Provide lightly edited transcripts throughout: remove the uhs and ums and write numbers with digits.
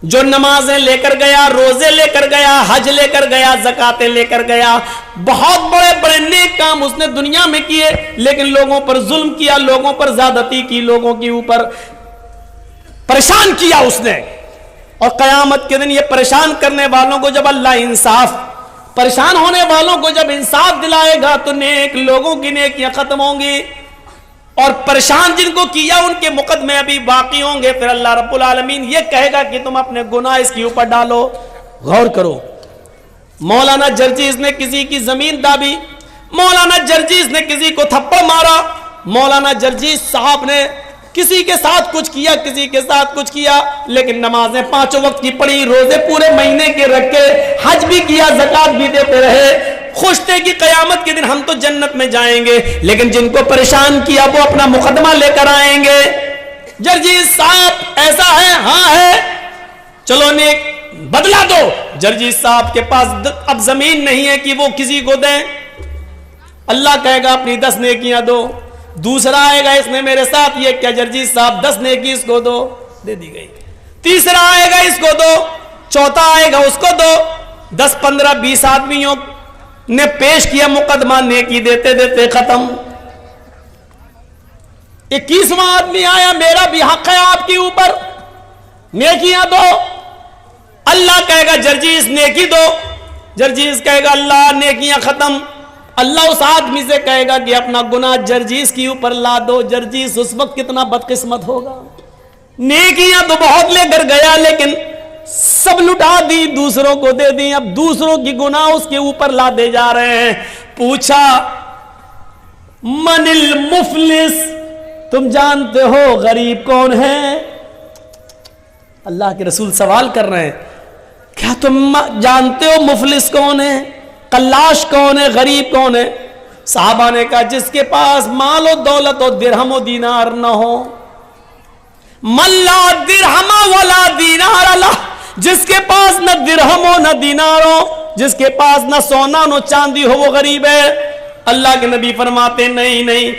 جو نمازیں لے کر گیا، روزے لے کر گیا، حج لے کر گیا، زکاتیں لے کر گیا، بہت بڑے بڑے نیک کام اس نے دنیا میں کیے، لیکن لوگوں پر ظلم کیا، لوگوں پر زیادتی کی، لوگوں کے اوپر پریشان کیا اس نے. اور قیامت کے دن یہ پریشان کرنے والوں کو جب اللہ پریشان ہونے والوں کو جب انصاف دلائے گا تو نیک لوگوں کی نیکیاں ختم ہوں گی، اور پریشان جن کو کیا ان کے مقدمے ابھی باقی ہوں گے. پھر اللہ رب العالمین یہ کہے گا کہ تم اپنے گناہ اس کے اوپر ڈالو. غور کرو، مولانا جرجیز نے کسی کی زمین دابی، مولانا جرجیز نے کسی کو تھپڑ مارا، مولانا جرجیز صاحب نے کسی کے ساتھ کچھ کیا، کسی کے ساتھ کچھ کیا، لیکن نمازیں 5 وقت کی پڑھی، روزے پورے مہینے کے رکھے، حج بھی کیا، زکات بھی دیتے رہے، خوش تھے کہ قیامت کے دن ہم تو جنت میں جائیں گے. لیکن جن کو پریشان کیا وہ اپنا مقدمہ لے کر آئیں گے. جرجیز صاحب ایسا ہے، ہاں ہے، چلو نیک بدلا دو. جرجیز صاحب کے پاس اب زمین نہیں ہے کہ وہ کسی کو دیں. اللہ کہے گا اپنی 10 نیکیاں دو. دوسرا آئے گا، اس نے میرے ساتھ یہ کیا، جرجیز صاحب 10 نیکی اس کو دو، دے دی گئی. تیسرا آئے گا، اس کو دو. چوتھا آئے گا، اس کو دو. 10 15 20 آدمیوں نے پیش کیا مقدمہ، نیکی دیتے دیتے ختم. 21واں آدمی آیا، میرا بھی حق ہے آپ کے اوپر، نیکیاں دو. اللہ کہے گا جرجیز نیکی دو. جرجیز کہے گا اللہ نیکیاں ختم. اللہ اس آدمی سے کہے گا کہ اپنا گناہ جرجیز کے اوپر لا دو. جرجیز اس وقت کتنا بدقسمت ہوگا، نیکیاں تو بہت لے کر گیا لیکن سب لٹا دی، دوسروں کو دے دی. اب دوسروں کی گناہ اس کے اوپر لا دے جا رہے ہیں. پوچھا من المفلس، تم جانتے ہو غریب کون ہے؟ اللہ کے رسول سوال کر رہے ہیں، کیا تم جانتے ہو مفلس کون ہے، قلاش کون ہے، غریب کون ہے؟ صحابہ نے کہا جس کے پاس مال و دولت و درہم و دینار نہ ہو. من لا درہم ولا دینار لہ، جس کے پاس نہ درہم ہو نہ دینار ہو، جس کے پاس نہ سونا نہ چاندی ہو، وہ غریب ہے. اللہ کے نبی فرماتے نہیں نہیں،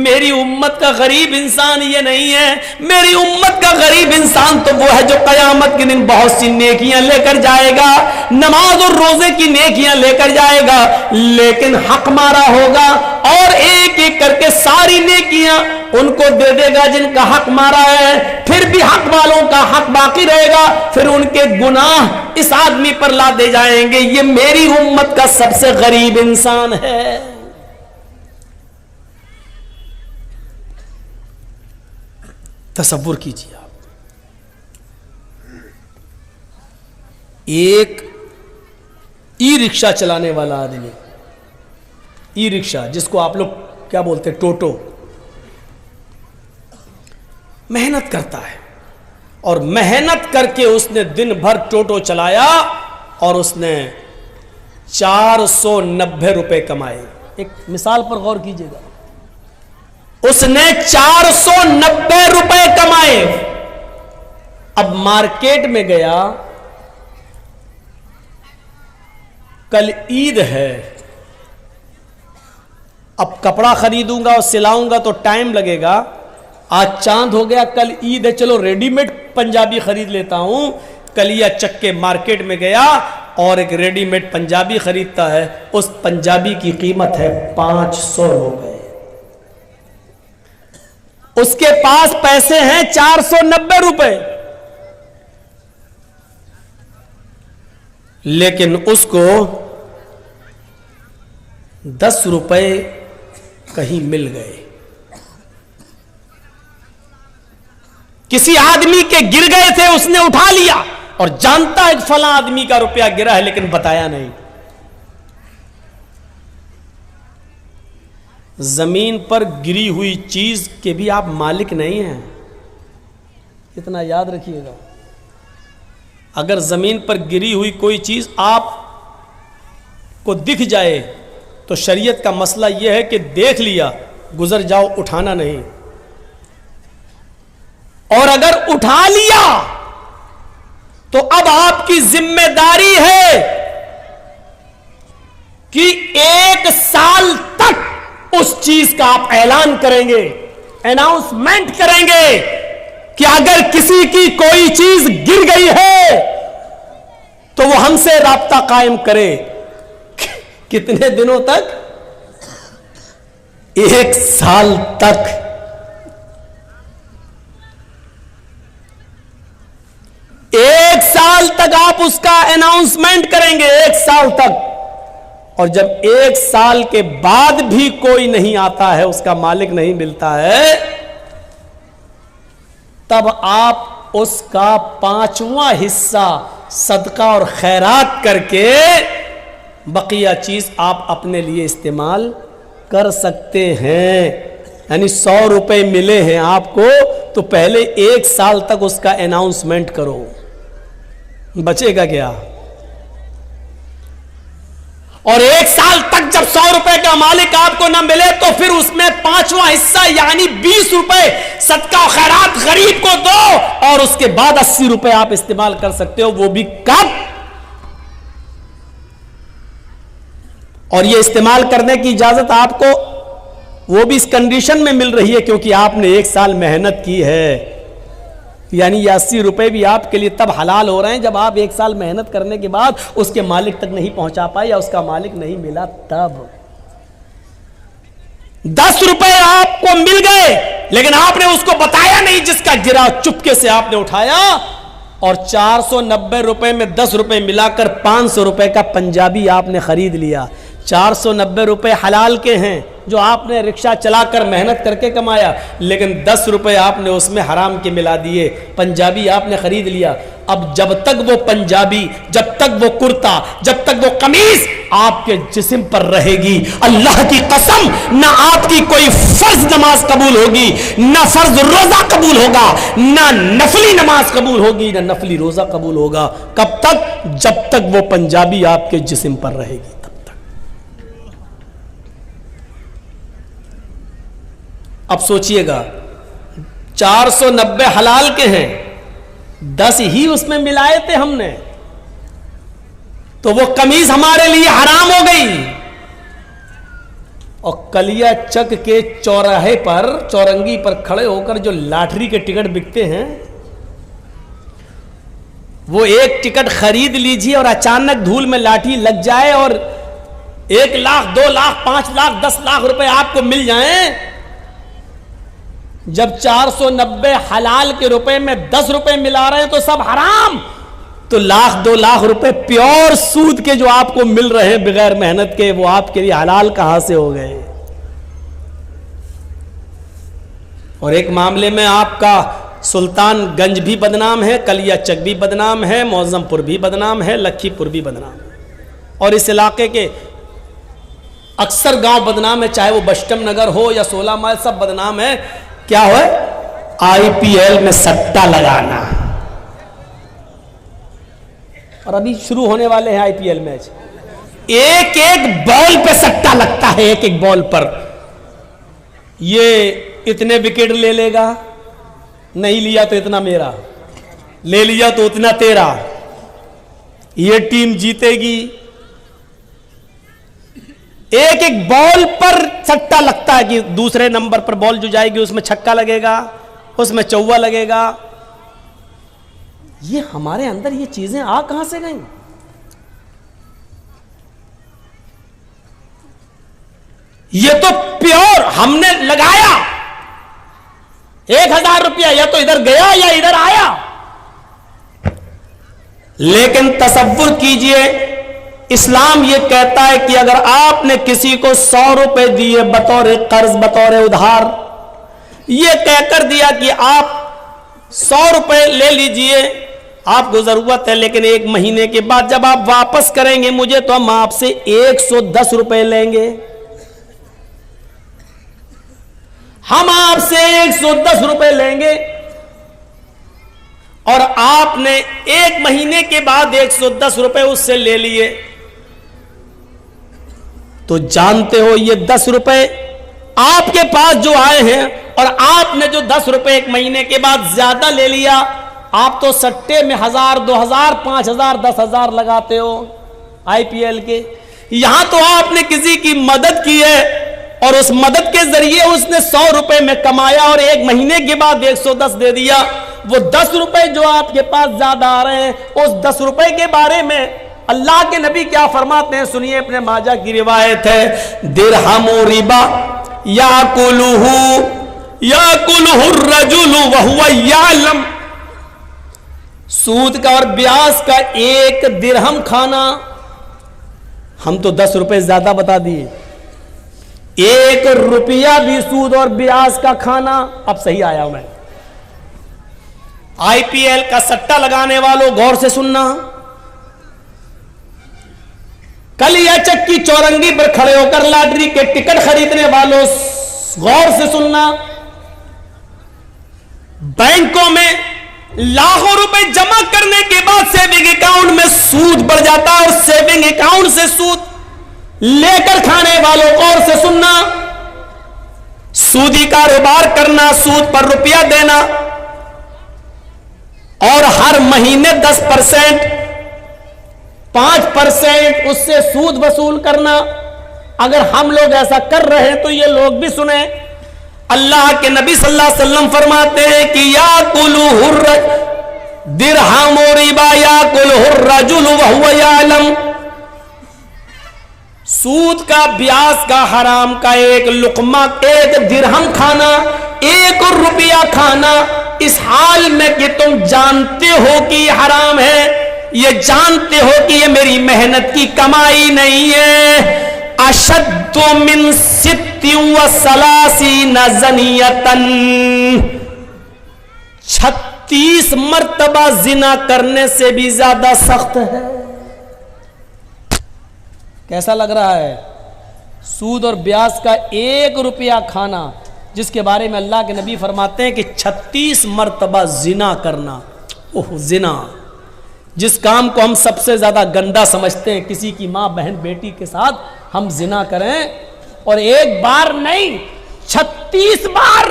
میری امت کا غریب انسان یہ نہیں ہے. میری امت کا غریب انسان تو وہ ہے جو قیامت کے دن بہت سی نیکیاں لے کر جائے گا، نماز اور روزے کی نیکیاں لے کر جائے گا، لیکن حق مارا ہوگا اور ایک ایک کر کے ساری نیکیاں ان کو دے دے گا جن کا حق مارا ہے. پھر بھی حق والوں کا حق باقی رہے گا، پھر ان کے گناہ اس آدمی پر لا دے جائیں گے. یہ میری امت کا سب سے غریب انسان ہے. تصور کیجیے آپ، ایک ای رکشہ چلانے والا آدمی، ای رکشہ جس کو آپ لوگ کیا بولتے ہیں، ٹوٹو، محنت کرتا ہے اور محنت کر کے اس نے دن بھر ٹوٹو چلایا اور اس نے 490 روپے کمائے. ایک مثال پر غور کیجیے گا، اس نے 490 روپے کمائے. اب مارکیٹ میں گیا، کل عید ہے، اب کپڑا خریدوں گا اور سلاؤں گا تو ٹائم لگے گا. آج چاند ہو گیا، کل عید ہے، چلو ریڈی میڈ پنجابی خرید لیتا ہوں. کلیا چکے مارکیٹ میں گیا اور ایک ریڈی میڈ پنجابی خریدتا ہے. اس پنجابی کی قیمت ہے 500 روپے. اس کے پاس پیسے ہیں 490 روپے، لیکن اس کو 10 روپے کہیں مل گئے. کسی آدمی کے گر گئے تھے، اس نے اٹھا لیا اور جانتا ہے فلاں آدمی کا روپیہ گرا ہے لیکن بتایا نہیں. زمین پر گری ہوئی چیز کے بھی آپ مالک نہیں ہیں، اتنا یاد رکھیے گا. اگر زمین پر گری ہوئی کوئی چیز آپ کو دکھ جائے تو شریعت کا مسئلہ یہ ہے کہ دیکھ لیا، گزر جاؤ، اٹھانا نہیں. اور اگر اٹھا لیا تو اب آپ کی ذمہ داری ہے کہ 1 سال تک اس چیز کا آپ اعلان کریں گے، اناؤنسمنٹ کریں گے کہ اگر کسی کی کوئی چیز گر گئی ہے تو وہ ہم سے رابطہ قائم کرے. کتنے دنوں تک؟ 1 سال تک. ایک سال تک آپ اس کا اناؤنسمنٹ کریں گے, 1 سال تک. اور جب 1 سال کے بعد بھی کوئی نہیں آتا ہے, اس کا مالک نہیں ملتا ہے, تب آپ اس کا 5واں حصہ صدقہ اور خیرات کر کے بقیہ چیز آپ اپنے لیے استعمال کر سکتے ہیں. یعنی 100 روپے ملے ہیں آپ کو, تو پہلے 1 سال تک اس کا اناؤنسمنٹ کرو, بچے گا کیا؟ اور 1 سال تک جب 100 روپے کا مالک آپ کو نہ ملے تو پھر اس میں 5واں حصہ یعنی 20 روپے صدقہ و خیرات غریب کو دو, اور اس کے بعد 80 روپے آپ استعمال کر سکتے ہو. وہ بھی کب؟ اور یہ استعمال کرنے کی اجازت آپ کو وہ بھی اس کنڈیشن میں مل رہی ہے کیونکہ آپ نے 1 سال محنت کی ہے. یعنی یہ 80 روپے بھی آپ کے لیے تب حلال ہو رہے ہیں جب آپ 1 سال محنت کرنے کے بعد اس کے مالک تک نہیں پہنچا پائے یا اس کا مالک نہیں ملا. تب 10 روپے آپ کو مل گئے لیکن آپ نے اس کو بتایا نہیں, جس کا گرا چپکے سے آپ نے اٹھایا, اور 490 روپے میں 10 روپے ملا کر 500 روپے کا پنجابی آپ نے خرید لیا. 490 روپے حلال کے ہیں جو آپ نے رکشہ چلا کر محنت کر کے کمایا, لیکن 10 روپے آپ نے اس میں حرام کے ملا دیے, پنجابی آپ نے خرید لیا. اب جب تک وہ پنجابی, جب تک وہ کرتا, جب تک وہ قمیض آپ کے جسم پر رہے گی, اللہ کی قسم نہ آپ کی کوئی فرض نماز قبول ہوگی, نہ فرض روزہ قبول ہوگا, نہ نفلی نماز قبول ہوگی, نہ نفلی روزہ قبول ہوگا. کب تک؟ جب تک وہ پنجابی آپ کے جسم پر رہے گی. اب سوچئے گا 490 حلال کے ہیں, 10 ہی اس میں ملائے تھے ہم نے, تو وہ قمیض ہمارے لیے حرام ہو گئی. اور کلیا چک کے چوراہے پر, چورنگی پر کھڑے ہو کر جو لاٹری کے ٹکٹ بکتے ہیں, وہ ایک ٹکٹ خرید لیجیے اور اچانک دھول میں لاٹھی لگ جائے اور 1 لاکھ 2 لاکھ 5 لاکھ 10 لاکھ روپے آپ کو مل جائیں. جب 490 حلال کے روپے میں 10 روپے ملا رہے ہیں تو سب حرام, تو 1 لاکھ 2 لاکھ روپے پیور سود کے جو آپ کو مل رہے ہیں بغیر محنت کے, وہ آپ کے لیے حلال کہاں سے ہو گئے؟ اور ایک معاملے میں آپ کا سلطان گنج بھی بدنام ہے, کلیا چک بھی بدنام ہے, معظم پور بھی بدنام ہے, لکھی پور بھی بدنام ہے, اور اس علاقے کے اکثر گاؤں بدنام ہے, چاہے وہ بشٹم نگر ہو یا 16 مائل, سب بدنام ہے. کیا ہوئے؟ IPL میں سٹا لگانا. اور ابھی شروع ہونے والے ہیں IPL میچ, ایک بال پہ سٹا لگتا ہے, ایک بال پر. یہ اتنے وکٹ لے لے گا, نہیں لیا تو اتنا میرا, لے لیا تو اتنا تیرا, یہ ٹیم جیتے گی. ایک بال پر سٹا لگتا ہے کہ دوسرے نمبر پر بال جو جائے گی اس میں چھکا لگے گا, اس میں چوہ لگے گا. یہ ہمارے اندر یہ چیزیں آ کہاں سے گئیں؟ یہ تو پیور ہم نے لگایا, 1000 روپیہ یا تو ادھر گیا یا ادھر آیا. لیکن تصور کیجئے, اسلام یہ کہتا ہے کہ اگر آپ نے کسی کو 100 روپے دیے بطور قرض, بطور ادھار, یہ کہہ کر دیا کہ آپ 100 روپے لے لیجئے, آپ کو ضرورت ہے, لیکن 1 مہینے کے بعد جب آپ واپس کریں گے مجھے تو ہم آپ سے 110 روپے لیں گے. ہم آپ سے 110 روپے لیں گے, اور آپ نے 1 مہینے کے بعد 110 روپے اس سے لے لیے, تو جانتے ہو یہ 10 روپے آپ کے پاس جو آئے ہیں, اور آپ نے جو 10 روپے 1 مہینے کے بعد زیادہ لے لیا, آپ تو سٹے میں 1000 2000 5000 10000 لگاتے ہو IPL کے. یہاں تو آپ نے کسی کی مدد کی ہے اور اس مدد کے ذریعے اس نے 100 روپے میں کمایا اور 1 مہینے کے بعد 110 دے دیا. وہ 10 روپے جو آپ کے پاس زیادہ آ رہے ہیں، اس 10 روپے کے بارے میں اللہ کے نبی کیا فرماتے ہیں؟ سنیے، ابن ماجہ کی روایت ہے، درہم ربا یاکلہ الرجل وہو یعلم، سود کا اور بیاس کا 1 درہم کھانا، ہم تو 10 روپے زیادہ بتا دیے، 1 روپیہ بھی سود اور بیاس کا کھانا۔ اب صحیح آیا میں، آئی پی ایل کا سٹا لگانے والوں غور سے سننا، کل یا چکی چورنگی پر کھڑے ہو کر لاٹری کے ٹکٹ خریدنے والوں غور سے سننا، بینکوں میں لاکھوں روپے جمع کرنے کے بعد سیونگ اکاؤنٹ میں سود بڑھ جاتا ہے، اور سیونگ اکاؤنٹ سے سود لے کر کھانے والوں غور سے سننا، سودی کاروبار کرنا، سود پر روپیہ دینا، اور ہر مہینے 10%، 5% اس سے سود وصول کرنا۔ اگر ہم لوگ ایسا کر رہے ہیں تو یہ لوگ بھی سنیں، اللہ کے نبی صلی اللہ علیہ وسلم فرماتے ہیں کہ یاکلہ درہم ربا یاکلہ الرجل وہو یعلم، سود کا، بیاس کا، حرام کا 1 لقمہ، 1 درہم کھانا، 1 روپیہ کھانا، اس حال میں کہ تم جانتے ہو کہ یہ حرام ہے، یہ جانتے ہو کہ یہ میری محنت کی کمائی نہیں ہے، اشد من 36 زنیۃً، 36 مرتبہ زنا کرنے سے بھی زیادہ سخت ہے۔ کیسا لگ رہا ہے؟ سود اور بیاس کا 1 روپیہ کھانا، جس کے بارے میں اللہ کے نبی فرماتے ہیں کہ 36 مرتبہ زنا کرنا۔ اوہ، زنا، جس کام کو ہم سب سے زیادہ گندا سمجھتے ہیں، کسی کی ماں، بہن، بیٹی کے ساتھ ہم زنا کریں، اور 1 بار نہیں 36 بار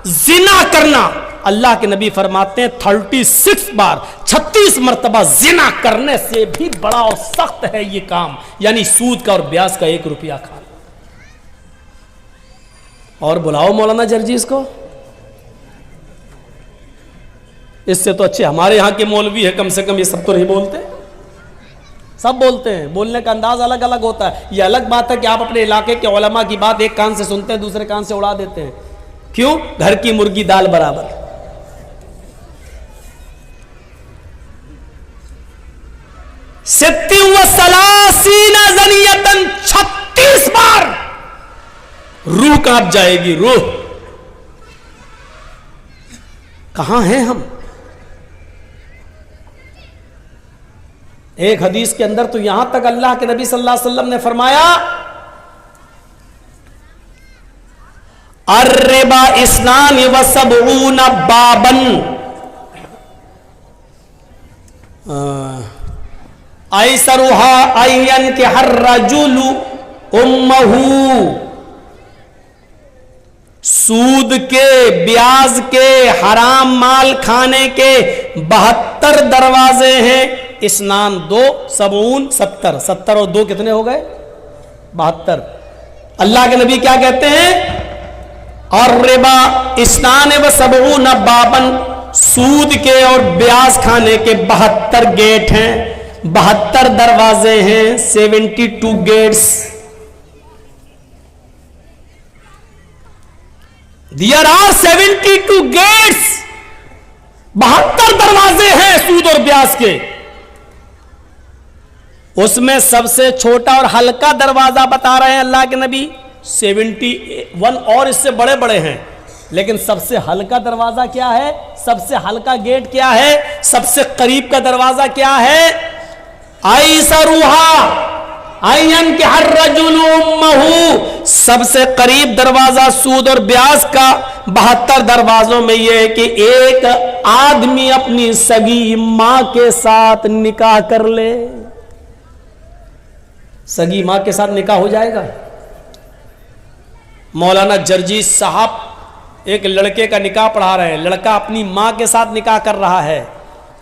زنا کرنا۔ اللہ کے نبی فرماتے ہیں 36 بار، 36 مرتبہ زنا کرنے سے بھی بڑا اور سخت ہے یہ کام، یعنی سود کا اور بیاس کا 1 روپیہ کھانا۔ اور بلاؤ مولانا جرجیز کو، اس سے تو اچھے ہمارے یہاں کے مولوی ہے، کم سے کم یہ سب تو نہیں بولتے، سب بولتے ہیں، بولنے کا انداز الگ الگ ہوتا ہے۔ یہ الگ بات ہے کہ آپ اپنے علاقے کے علماء کی بات ایک کان سے سنتے ہیں، دوسرے کان سے اڑا دیتے ہیں، کیوں؟ گھر کی مرغی دال برابر۔ 36 زنیۃً، 36 بار، روح کانپ جائے گی، روح۔ کہاں ہیں ہم؟ ایک حدیث کے اندر تو یہاں تک اللہ کے نبی صلی اللہ علیہ وسلم نے فرمایا، الربا 72 بابا، ایسرها ان ينكح الرجل امه، سود کے، بیاز کے، حرام مال کھانے کے 72 دروازے ہیں۔ اسنان 2 70 70 اور 2 کتنے ہو گئے؟ 72۔ اللہ کے نبی کیا کہتے ہیں؟ اور ربا 72 بابن، سود کے اور بیاز کھانے کے 72 گیٹ ہیں، 72 دروازے ہیں، 72 گیٹس۔ There are 72 gates، 72 دروازے ہیں سود اور بیاس کے۔ اس میں سب سے چھوٹا اور ہلکا دروازہ بتا رہے ہیں اللہ کے نبی 71، اور اس سے بڑے بڑے ہیں، لیکن سب سے ہلکا دروازہ کیا ہے؟ سب سے ہلکا گیٹ کیا ہے؟ سب سے قریب کا دروازہ کیا ہے؟ ایسروہا این کہ ہر رجل امہ، سب سے قریب دروازہ سود اور بیاس کا 72 دروازوں میں یہ ہے کہ ایک آدمی اپنی سگی ماں کے ساتھ نکاح کر لے۔ سگی ماں کے ساتھ نکاح ہو جائے گا؟ مولانا جرجیز صاحب ایک لڑکے کا نکاح پڑھا رہے ہیں، لڑکا اپنی ماں کے ساتھ نکاح کر رہا ہے،